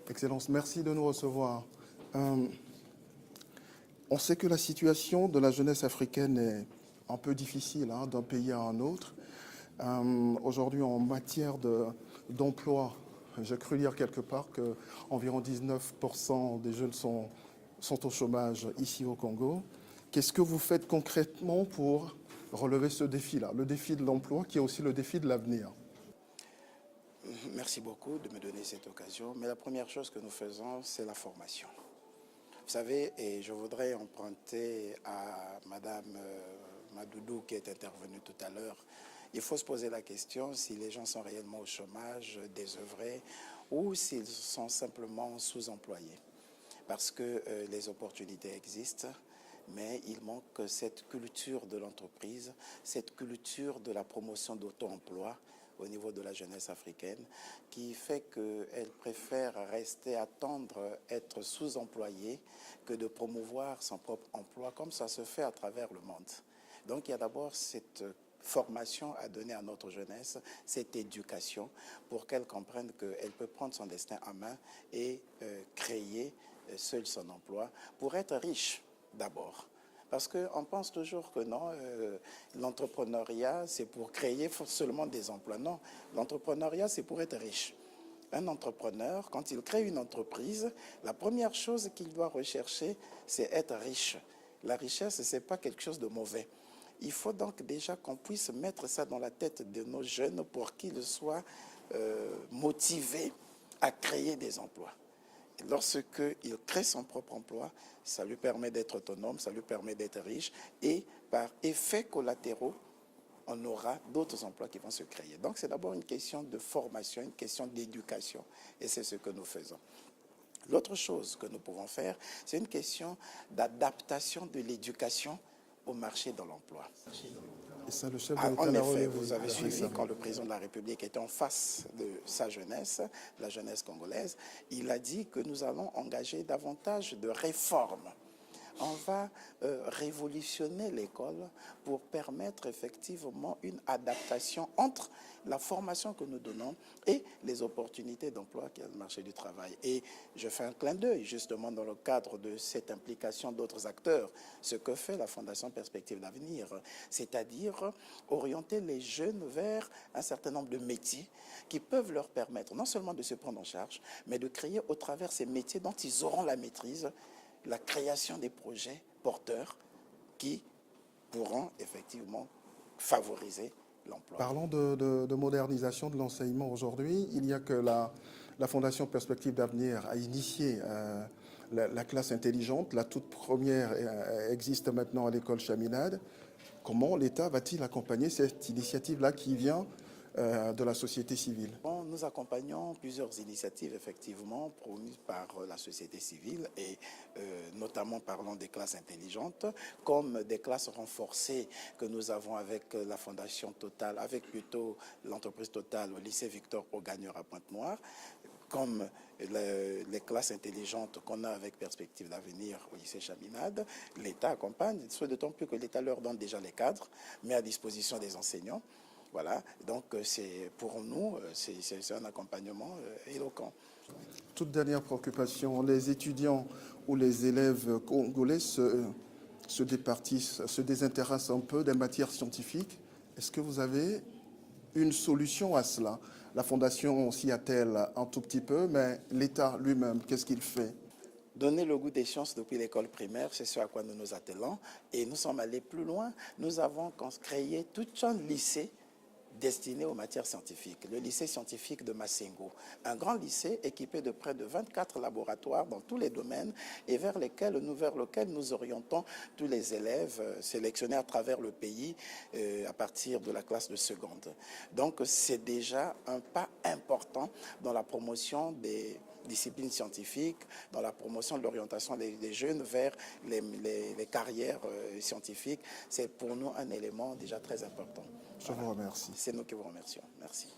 Excellence, merci de nous recevoir. Euh, on sait que la situation de la jeunesse africaine est un peu difficile d'un pays à un autre. Aujourd'hui, en matière d'emploi, j'ai cru lire quelque part qu'environ 19% des jeunes sont au chômage ici au Congo. Qu'est-ce que vous faites concrètement pour relever ce défi-là, le défi de l'emploi qui est aussi le défi de l'avenir? Merci beaucoup de me donner cette occasion. Mais la première chose que nous faisons, c'est la formation. Vous savez, et je voudrais emprunter à Madame Madoudou qui est intervenue tout à l'heure, il faut se poser la question si les gens sont réellement au chômage, désœuvrés, ou s'ils sont simplement sous-employés. Parce que les opportunités existent, mais il manque cette culture de l'entreprise, cette culture de la promotion d'auto-emploi au niveau de la jeunesse africaine, qui fait qu'elle préfère rester attendre être sous-employée que de promouvoir son propre emploi, comme ça se fait à travers le monde. Donc il y a d'abord cette formation à donner à notre jeunesse, cette éducation, pour qu'elle comprenne qu'elle peut prendre son destin en main et créer seul son emploi pour être riche d'abord. Parce qu'on pense toujours que non, l'entrepreneuriat, c'est pour créer seulement des emplois. Non, l'entrepreneuriat, c'est pour être riche. Un entrepreneur, quand il crée une entreprise, la première chose qu'il doit rechercher, c'est être riche. La richesse, ce n'est pas quelque chose de mauvais. Il faut donc déjà qu'on puisse mettre ça dans la tête de nos jeunes pour qu'ils soient motivés à créer des emplois. Lorsqu'il crée son propre emploi, ça lui permet d'être autonome, ça lui permet d'être riche et par effet collatéraux, on aura d'autres emplois qui vont se créer. Donc c'est d'abord une question de formation, une question d'éducation et c'est ce que nous faisons. L'autre chose que nous pouvons faire, c'est une question d'adaptation de l'éducation au marché de l'emploi. Et ça, le chef de l'État En l'a effet, relevé. vous avez suivi quand le président de la République était en face de sa jeunesse, la jeunesse congolaise, il a dit que nous allons engager davantage de réformes. On va révolutionner l'école pour permettre effectivement une adaptation entre la formation que nous donnons et les opportunités d'emploi qu'il y a dans le marché du travail. Et je fais un clin d'œil justement dans le cadre de cette implication d'autres acteurs, ce que fait la Fondation Perspective d'Avenir, c'est-à-dire orienter les jeunes vers un certain nombre de métiers qui peuvent leur permettre non seulement de se prendre en charge, mais de créer au travers ces métiers dont ils auront la maîtrise, la création des projets porteurs qui pourront effectivement favoriser l'emploi. Parlons de modernisation de l'enseignement aujourd'hui. Il n'y a que la Fondation Perspective d'Avenir a initié la classe intelligente. La toute première existe maintenant à l'école Chaminade. Comment l'État va-t-il accompagner cette initiative-là qui vient de la société civile? Bon, nous accompagnons plusieurs initiatives effectivement promues par la société civile et notamment parlons des classes intelligentes comme des classes renforcées que nous avons avec la Fondation Total, avec plutôt l'entreprise Total au lycée Victor Augagneur à Pointe-Noire, comme les classes intelligentes qu'on a avec Perspective d'Avenir au lycée Chaminade. L'État accompagne, soit d'autant plus que l'État leur donne déjà les cadres, met à disposition des enseignants. Voilà, donc pour nous, c'est un accompagnement éloquent. Toute dernière préoccupation, les étudiants ou les élèves congolais se départissent, se désintéressent un peu des matières scientifiques. Est-ce que vous avez une solution à cela? La Fondation s'y attelle un tout petit peu, mais l'État lui-même, qu'est-ce qu'il fait? Donner le goût des sciences depuis l'école primaire, c'est ce à quoi nous nous attelons. Et nous sommes allés plus loin. Nous avons créé tout un lycée destiné aux matières scientifiques, le lycée scientifique de Massengo, un grand lycée équipé de près de 24 laboratoires dans tous les domaines et vers lequel nous orientons tous les élèves sélectionnés à travers le pays à partir de la classe de seconde. Donc c'est déjà un pas important dans la promotion des disciplines scientifiques, dans la promotion de l'orientation des jeunes vers les carrières scientifiques. C'est pour nous un élément déjà très important. Je vous remercie. C'est nous qui vous remercions. Merci.